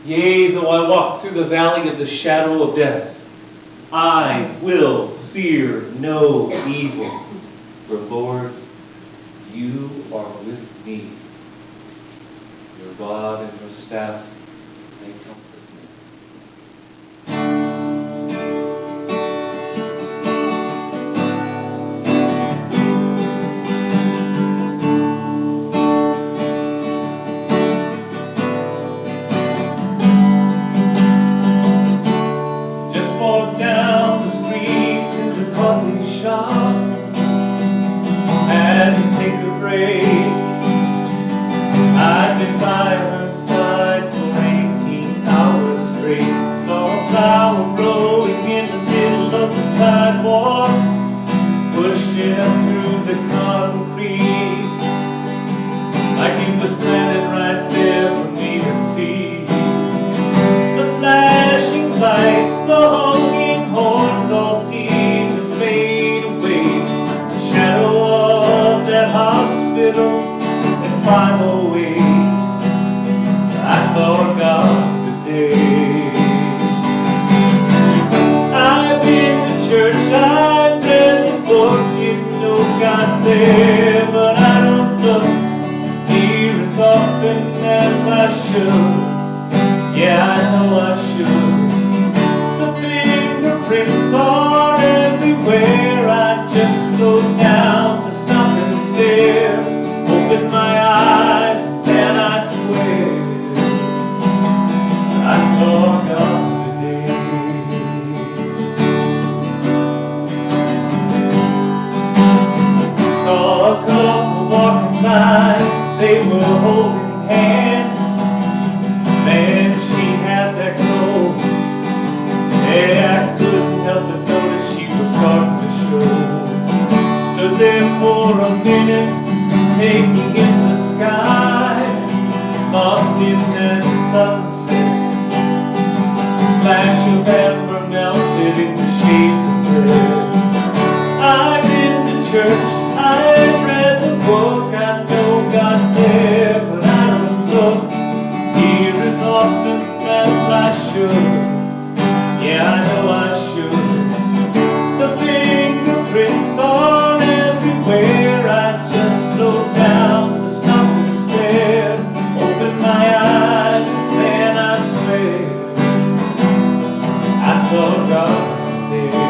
Yea, though I walk through the valley of the shadow of death, I will fear no evil. For Lord, you are with me. Your rod and your staff, they comfort me. Just walk down the street to the coffee shop as you take a break. I've been by her side for 18 hours straight. Saw a flower growing in the middle of the sidewalk, pushing up through the concrete, like it was planted right there for me to see. The flashing lights, the honking horns all seem to fade away. The shadow of that hospital and 508, I saw God today. I've been to church, I've read the book, you know God's there, but I don't look near as often as I should. Yeah, I know I should. The fingerprints are everywhere. I just slow down to stop and stare. Open my eyes and I swear I saw God today. Saw a couple walking by. They were holding hands. Man, she had that glow. Yeah, I couldn't help but notice she was starting to show. Stood there for a minute, taking in the sky, lost in that sunset. Splash of amber melted in the shades of red. I've been to church, I've read the book, I know God there, but I don't look here as often as I should. Yeah, I know I should. The fingerprints are everywhere. I just slow down to stop and stare. Open my eyes and I swear I saw God there.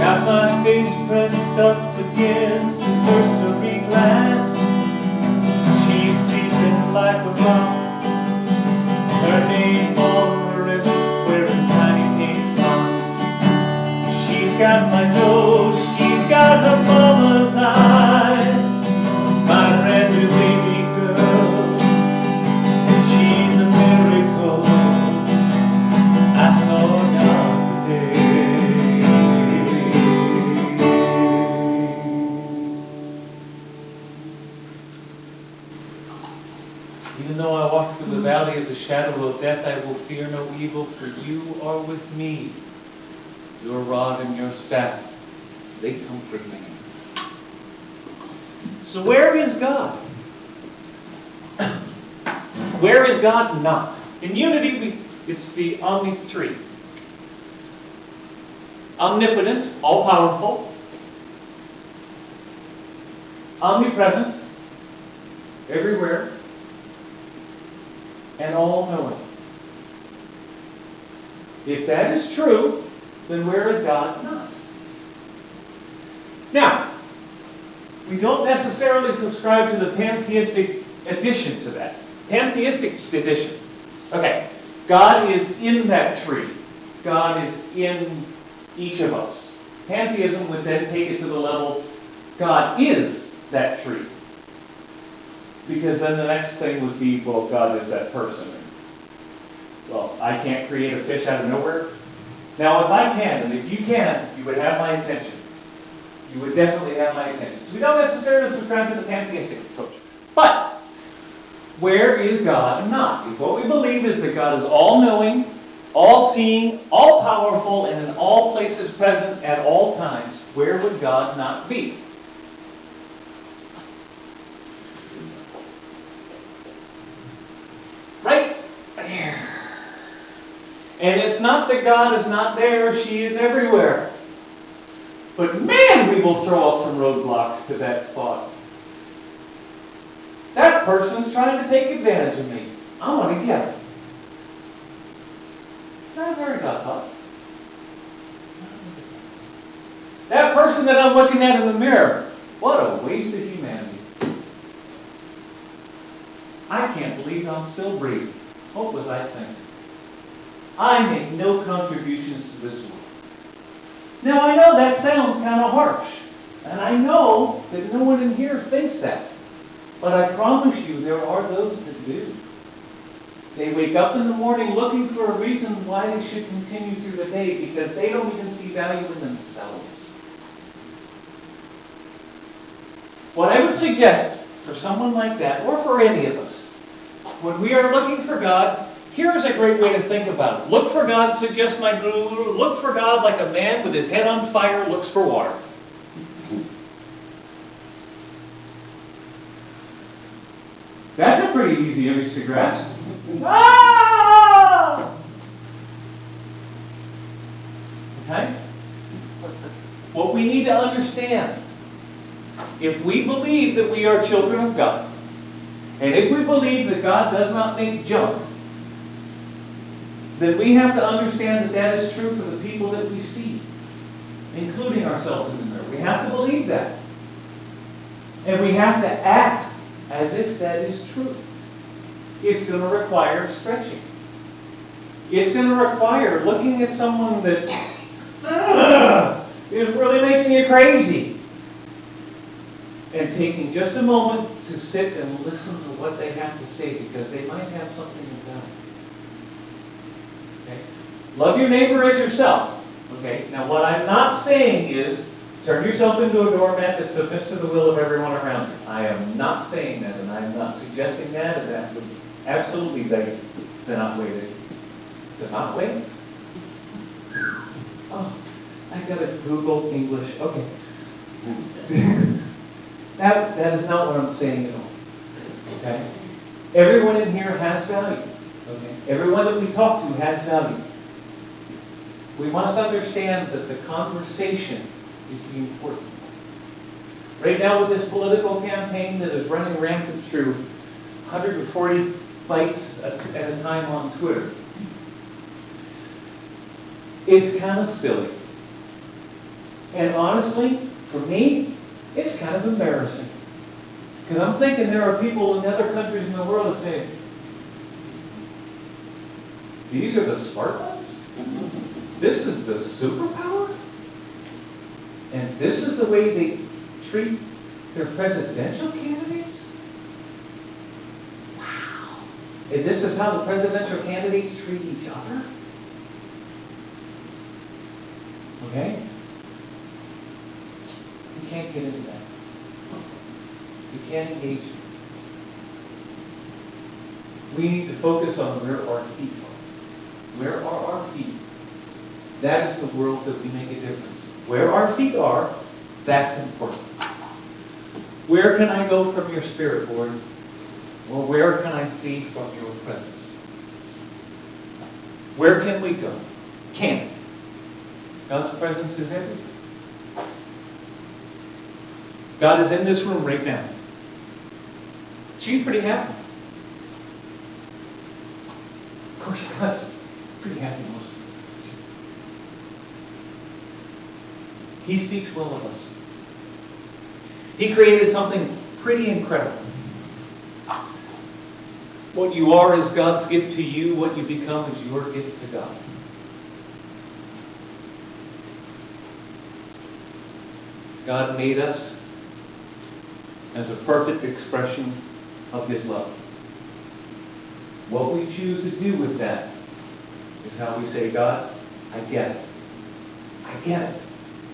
Got my face pressed up against the nursery glass. She's sleeping like a rock. Her name on her wrist, wearing tiny pink socks. She's got my nose, she's got her mama's eyes. My brand new baby girl, she's a miracle. I saw God today. Even though I walk through the valley of the shadow of death, I will fear no evil, for you are with me. Your rod and your staff, they comfort me. So where is God? Where is God not? In unity, it's the omni-three. Omnipotent, all-powerful. Omnipresent, everywhere. And all-knowing. If that is true, then where is God not? Now, we don't necessarily subscribe to the pantheistic addition to that. Pantheistic addition. Okay, God is in that tree. God is in each of us. Pantheism would then take it to the level, God is that tree. Because then the next thing would be, well, God is that person. Well, I can't create a fish out of nowhere. Now, if I can, and if you can, you would have my attention. You would definitely have my attention. So we don't necessarily subscribe to the pantheistic approach. But, where is God not? If what we believe is that God is all-knowing, all-seeing, all-powerful, and in all places present at all times, where would God not be? And it's not that God is not there, she is everywhere. But man, we will throw up some roadblocks to that thought. That person's trying to take advantage of me. I want to get it. Not a very God thought. That person that I'm looking at in the mirror, what a waste of humanity. I can't believe I'm still breathing. What was I thinking? I make no contributions to this world. Now I know that sounds kind of harsh. And I know that no one in here thinks that. But I promise you there are those that do. They wake up in the morning looking for a reason why they should continue through the day because they don't even see value in themselves. What I would suggest for someone like that, or for any of us, when we are looking for God, here is a great way to think about it. Look for God, suggests my guru. Look for God like a man with his head on fire looks for water. That's a pretty easy image to grasp. Ah! Okay? What we need to understand, if we believe that we are children of God, and if we believe that God does not make junk, then we have to understand that that is true for the people that we see, including ourselves in the mirror. We have to believe that. And we have to act as if that is true. It's going to require stretching. It's going to require looking at someone that is really making you crazy and taking just a moment to sit and listen to what they have to say because they might have something to tell. Okay? Love your neighbor as yourself. Okay? Now what I'm not saying is turn yourself into a doormat that submits to the will of everyone around you. I am not saying that, and I'm not suggesting that, and that would absolutely be the not way to not way. Oh, I gotta Google English. Okay. That is not what I'm saying at all. Okay? Everyone in here has value. Okay? Everyone that we talk to has value. We must understand that the conversation is the important one. Right now with this political campaign that is running rampant through 140 fights at a time on Twitter, it's kind of silly. And honestly, for me, it's kind of embarrassing. Because I'm thinking there are people in other countries in the world that say, these are the smart ones? This is the superpower? And this is the way they treat their presidential candidates? Wow. And this is how the presidential candidates treat each other? Okay? You can't get into that. You can't engage. We need to focus on where our feet are. Where are our feet? That is the world that we make a difference. Where our feet are, that's important. Where can I go from your spirit, Lord? Or where can I flee from your presence? Where can we go? Can't. God's presence is everywhere. God is in this room right now. She's pretty happy. Of course, God's pretty happy most of the time. He speaks well of us. He created something pretty incredible. What you are is God's gift to you. What you become is your gift to God. God made us as a perfect expression of His love. What we choose to do with that is how we say, God, I get it. I get it.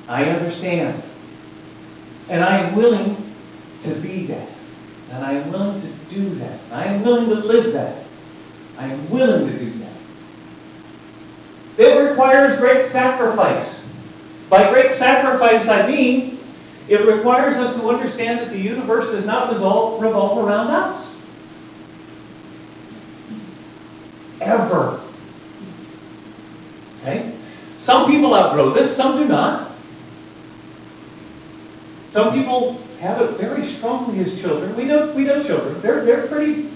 I understand. And I am willing to be that. And I am willing to do that. I am willing to live that. I am willing to do that. It requires great sacrifice. By great sacrifice, I mean it requires us to understand that the universe does not revolve around us. Ever. Okay? Some people outgrow this, some do not. Some people have it very strongly as children. We know children. They're pretty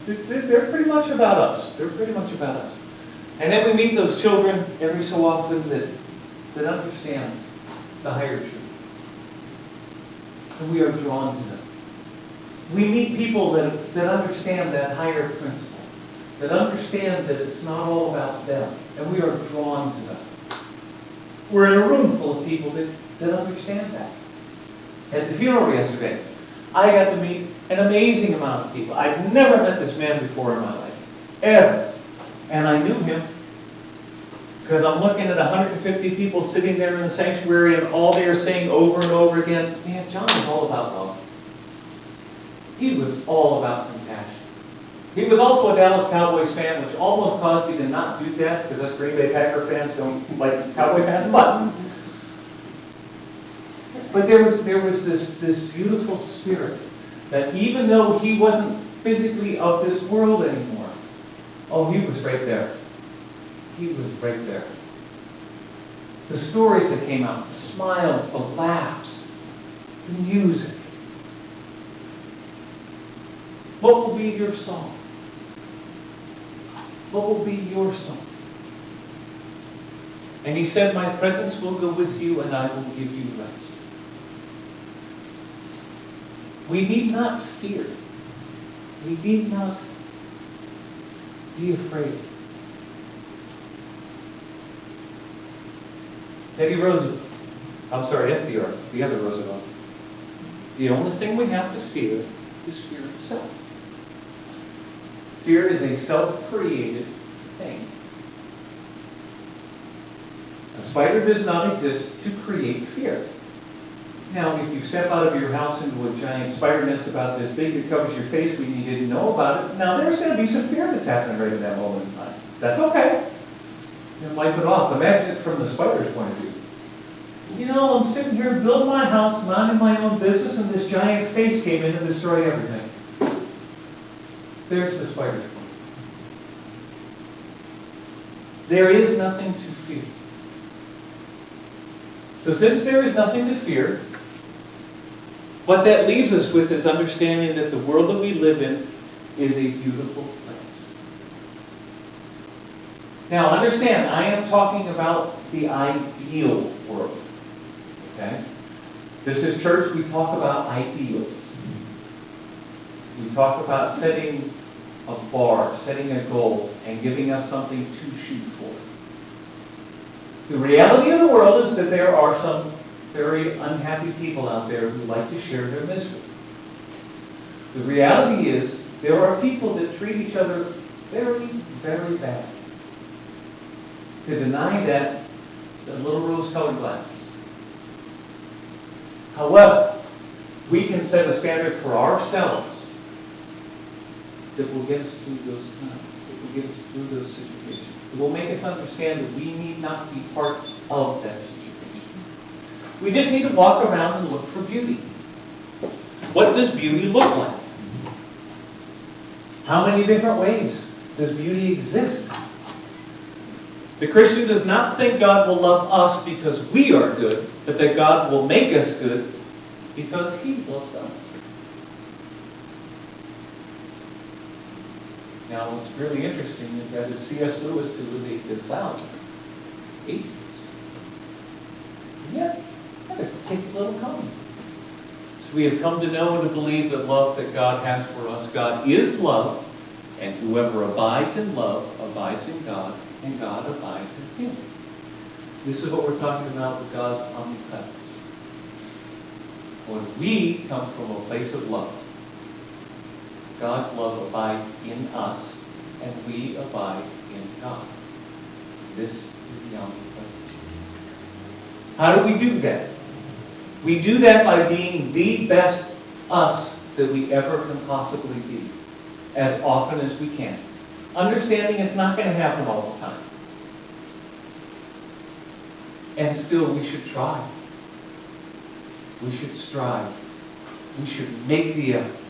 much about us. They're pretty much about us. And then we meet those children every so often that understand the higher truth. And we are drawn to them. We meet people that understand that higher principle, that understand that it's not all about them, and we are drawn to them. We're in a room full of people that understand that. At the funeral yesterday, I got to meet an amazing amount of people. I'd never met this man before in my life, ever. And I knew him because I'm looking at 150 people sitting there in the sanctuary, and all they are saying over and over again, man, John was all about love. He was all about compassion. He was also a Dallas Cowboys fan, which almost caused me to not do that because us Green Bay Packer fans don't like Cowboy fans. But there was this beautiful spirit that even though he wasn't physically of this world anymore, oh, he was right there. He was right there. The stories that came out, the smiles, the laughs, the music. What will be your song? What will be your song? And he said, my presence will go with you and I will give you rest. We need not fear. We need not be afraid. FDR, the other Roosevelt. The only thing we have to fear is fear itself. Fear is a self-created thing. A spider does not exist to create fear. Now, if you step out of your house into a giant spider nest about this big that covers your face when you didn't know about it, now there's going to be some fear that's happening right at that moment in time. That's okay. You wipe it off. Imagine it from the spider's point of view. You know, I'm sitting here building my house, minding my own business, and this giant face came in and destroyed everything. There's the spider's point. There is nothing to fear. So since there is nothing to fear, what that leaves us with is understanding that the world that we live in is a beautiful place. Now understand, I am talking about the ideal world. Okay? This is church, we talk about ideals. We talk about setting a bar, setting a goal, and giving us something to shoot for. The reality of the world is that there are some very unhappy people out there who like to share their misery. The reality is there are people that treat each other very, very bad. To deny that, the little rose-colored glasses. However, we can set a standard for ourselves that will get us through those times, that will get us through those situations. It will make us understand that we need not be part of that situation. We just need to walk around and look for beauty. What does beauty look like? How many different ways does beauty exist? The Christian does not think God will love us because we are good, but that God will make us good because He loves us. Now, what's really interesting is that it's C.S. Lewis, who was a devout atheist. And yet, take a little comment. So we have come to know and to believe that love that God has for us, God is love, and whoever abides in love abides in God, and God abides in him. This is what we're talking about with God's omnipresence. When we come from a place of love, God's love abides in us, and we abide in God. This is the omnipresence. How do we do that? We do that by being the best us that we ever can possibly be, as often as we can. Understanding it's not going to happen all the time. And still, we should try. We should strive. We should make the effort.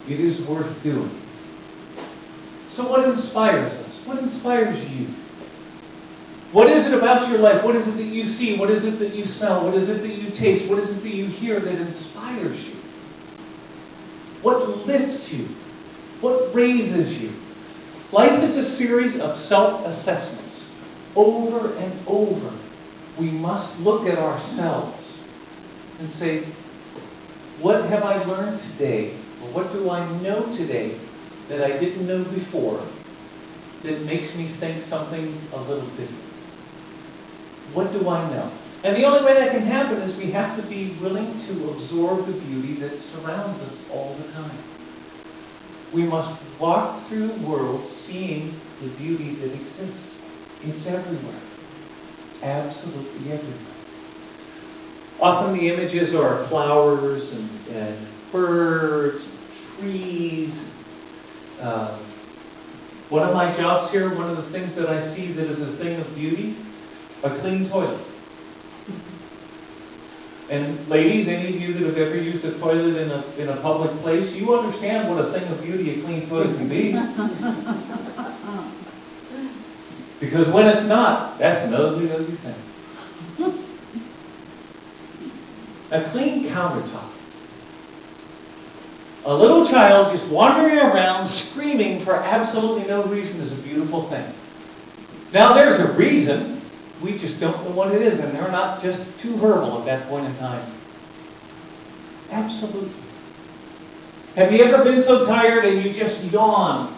It is worth doing. So what inspires us? What inspires you? What is it about your life? What is it that you see? What is it that you smell? What is it that you taste? What is it that you hear that inspires you? What lifts you? What raises you? Life is a series of self-assessments. Over and over, we must look at ourselves and say, what have I learned today? Or what do I know today that I didn't know before that makes me think something a little different? What do I know? And the only way that can happen is we have to be willing to absorb the beauty that surrounds us all the time. We must walk through the world seeing the beauty that exists. It's everywhere. Absolutely everywhere. Often the images are flowers and birds, trees. One of my jobs here, one of the things that I see that is a thing of beauty, a clean toilet. And ladies, any of you that have ever used a toilet in a public place, you understand what a thing of beauty a clean toilet can be. Because when it's not, that's an ugly, ugly thing. A clean countertop. A little child just wandering around screaming for absolutely no reason is a beautiful thing. Now there's a reason. We just don't know what it is, and they're not just too verbal at that point in time. Absolutely. Have you ever been so tired and you just yawn,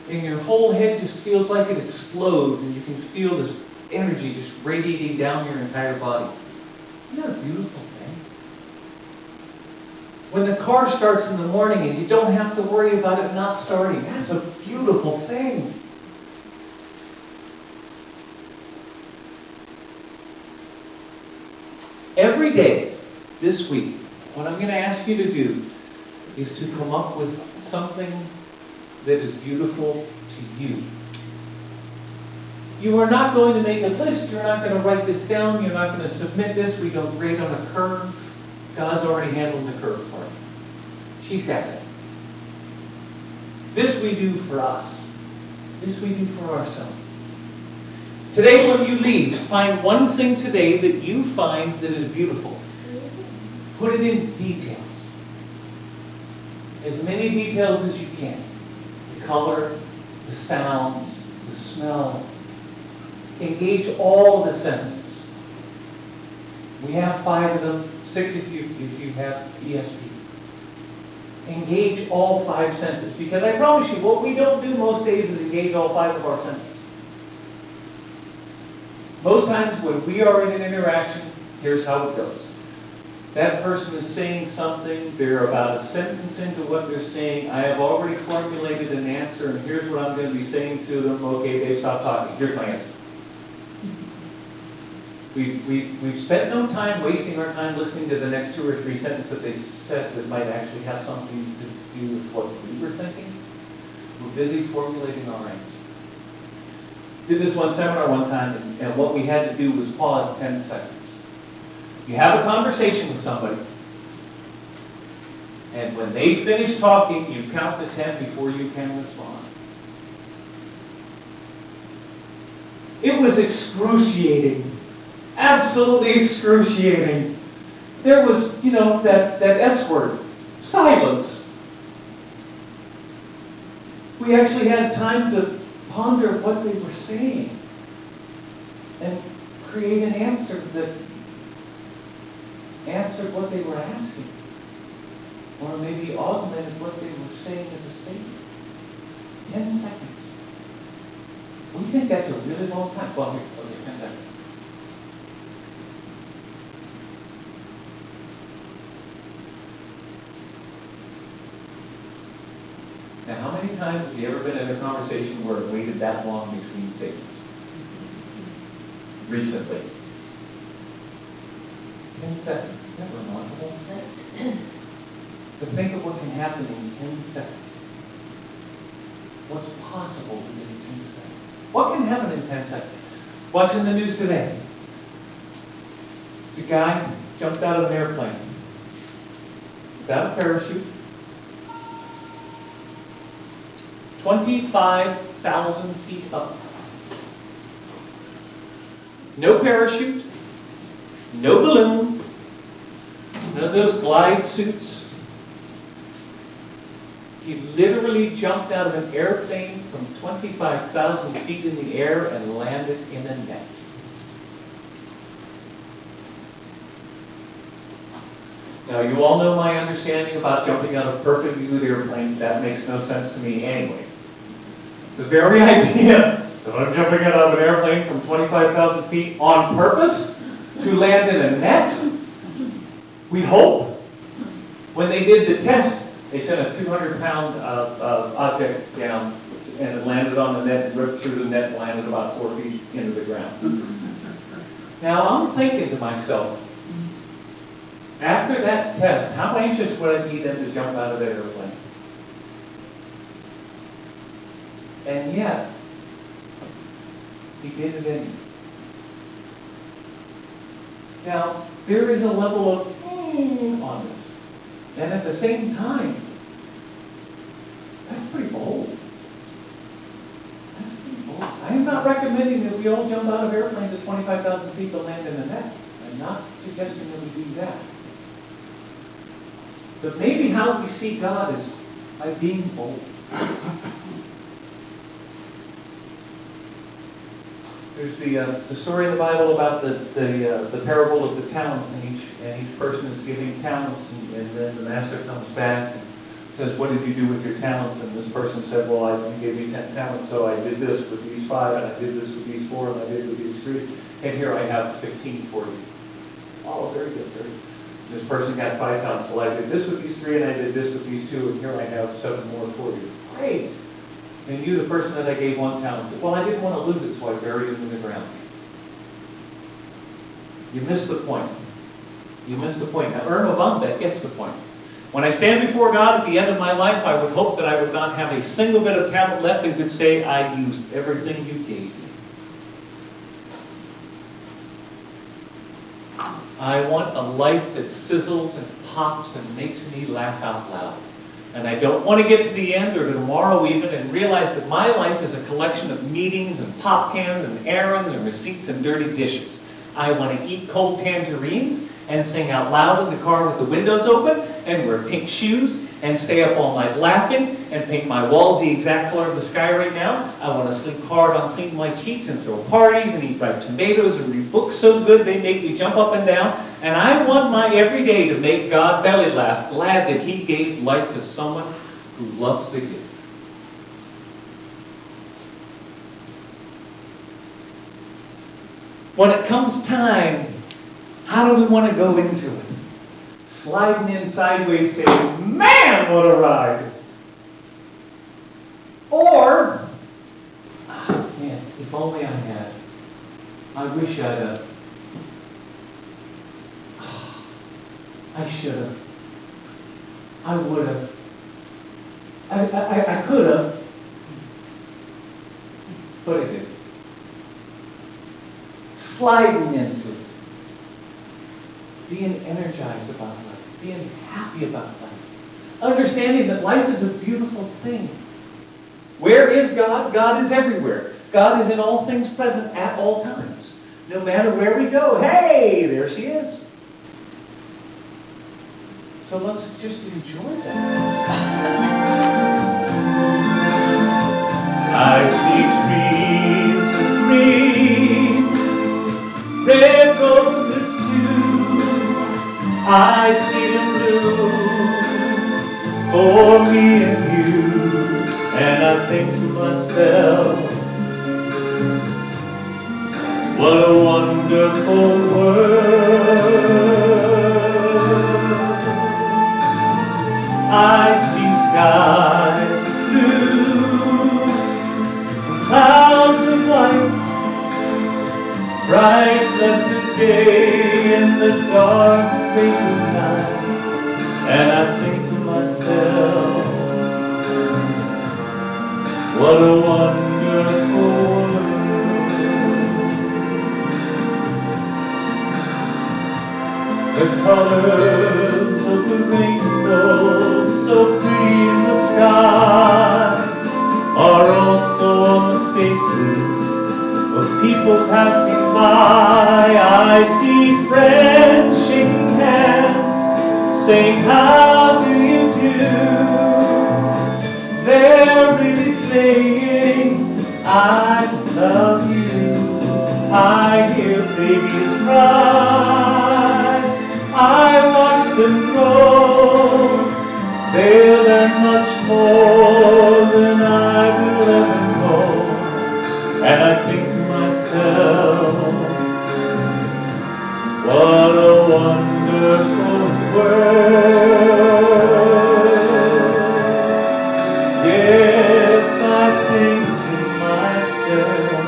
and your whole head just feels like it explodes, and you can feel this energy just radiating down your entire body? Isn't that a beautiful thing? When the car starts in the morning and you don't have to worry about it not starting, that's a beautiful thing. Every day this week, what I'm going to ask you to do is to come up with something that is beautiful to you. You are not going to make a list. You're not going to write this down. You're not going to submit this. We don't grade on a curve. God's already handled the curve part. She's got that. This we do for us. This we do for ourselves. Today when you leave, find one thing today that you find that is beautiful. Put it in details. As many details as you can. The color, the sounds, the smell. Engage all the senses. We have 5 of them, 6 if you have ESP. Engage all 5 senses. Because I promise you, what we don't do most days is engage all 5 of our senses. Most times when we are in an interaction, here's how it goes. That person is saying something, they're about a sentence into what they're saying. I have already formulated an answer, and here's what I'm going to be saying to them. Okay, Dave, stop talking. Here's my answer. We've spent no time wasting our time listening to the next 2 or 3 sentences that they said that might actually have something to do with what we were thinking. We're busy formulating our answer. Did this one seminar one time, and what we had to do was pause 10 seconds. You have a conversation with somebody, and when they finish talking, you count to 10 before you can respond. It was excruciating. Absolutely excruciating. There was, that S word, silence. We actually had time to ponder what they were saying and create an answer that answered what they were asking, or maybe augmented what they were saying as a statement. 10 seconds. We think that's a really long time. Well, here, okay, 10 seconds. Now, how many times have you ever been in a conversation where it waited that long between statements? Recently. 10 seconds. Isn't that remarkable? To think of what can happen in 10 seconds. What's possible in 10 seconds? What can happen in 10 seconds? Watching the news today. It's a guy jumped out of an airplane without a parachute. 25,000 feet up. No parachute, no balloon, none of those glide suits. He literally jumped out of an airplane from 25,000 feet in the air and landed in a net. Now, you all know my understanding about jumping out of perfectly good airplanes. That makes no sense to me anyway. The very idea that I'm jumping out of an airplane from 25,000 feet on purpose to land in a net, we hope. When they did the test, they sent a 200-pound object down, and it landed on the net, and ripped through the net, and landed about 4 feet into the ground. Now, I'm thinking to myself, after that test, how anxious would I be then to jump out of that airplane? And yet, he did it anyway. Now, there is a level of on this. And at the same time, that's pretty bold. That's pretty bold. I am not recommending that we all jump out of airplanes at 25,000 feet to land in the net. I'm not suggesting that we do that. But maybe how we see God is by being bold. There's the story in the Bible about the parable of the talents, and each person is giving talents, and then the master comes back and says, "What did you do with your talents?" And this person said, "Well, you gave me 10 talents, so I did this with these 5, and I did this with these 4, and I did with these 3, and here I have 15 for you." Oh, very good, very good. This person got 5 talents. Well, I did this with these 3, and I did this with these 2, and here I have 7 more for you. Great. And you, the person that I gave 1 talent to, well, I didn't want to lose it, so I buried it in the ground. You missed the point. You missed the point. Now, Erma Bombeck gets the point. When I stand before God at the end of my life, I would hope that I would not have a single bit of talent left and could say, "I used everything you gave me." I want a life that sizzles and pops and makes me laugh out loud. And I don't want to get to the end or to tomorrow even and realize that my life is a collection of meetings and pop cans and errands and receipts and dirty dishes. I want to eat cold tangerines and sing out loud in the car with the windows open and wear pink shoes and stay up all night laughing and paint my walls the exact color of the sky right now. I want to sleep hard on clean white sheets and throw parties and eat ripe tomatoes and read books so good they make me jump up and down. And I want my every day to make God belly laugh, glad that He gave life to someone who loves the gift. When it comes time, how do we want to go into it? Sliding in sideways saying, "Man, what a ride!" Or, "Oh, man, if only I had. I wish I'd have. I should have. I would have. I could have. But I didn't." Sliding into it. Being energized about life. Being happy about life. Understanding that life is a beautiful thing. Where is God? God is everywhere. God is in all things present at all times. No matter where we go, hey, there she is. So let's just enjoy that. I see trees of green, red roses too. I see them bloom for me and you, and I think to myself, what a wonderful world. I see skies of blue, clouds of white, bright blessed day and the dark sacred night, and I think to myself, what a wonderful world. The colors of the rainbow, so pretty in the sky, are also on the faces of people passing by, I see friends shaking hands, saying, how do you do? They're really saying, I love you. I hear babies cry, I watch them grow. They'll learn much more than I will ever know. And I think to myself, what a wonderful world. Yes, I think to myself,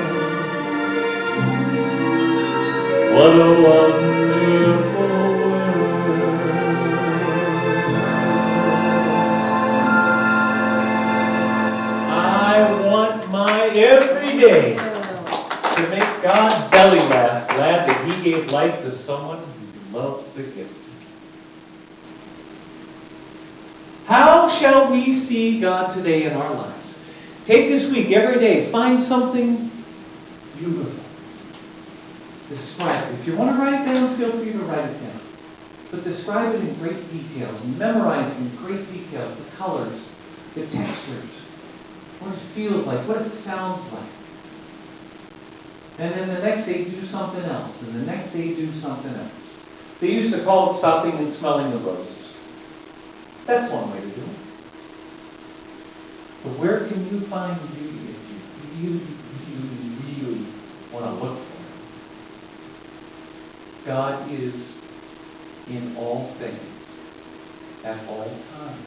what a wonderful world. I want my every day to make God belly laugh, glad that He gave life to someone who loves the gift. How shall we see God today in our lives? Take this week, every day, find something beautiful. Describe it. If you want to write it down, feel free to write it down. But describe it in great details. Memorize in great details the colors, the textures, what it feels like, what it sounds like. And then the next day do something else. And the next day do something else. They used to call it stopping and smelling the roses. That's one way to do it. But where can you find beauty if you really want to look for it? God is in all things at all times.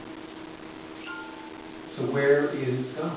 So where is God?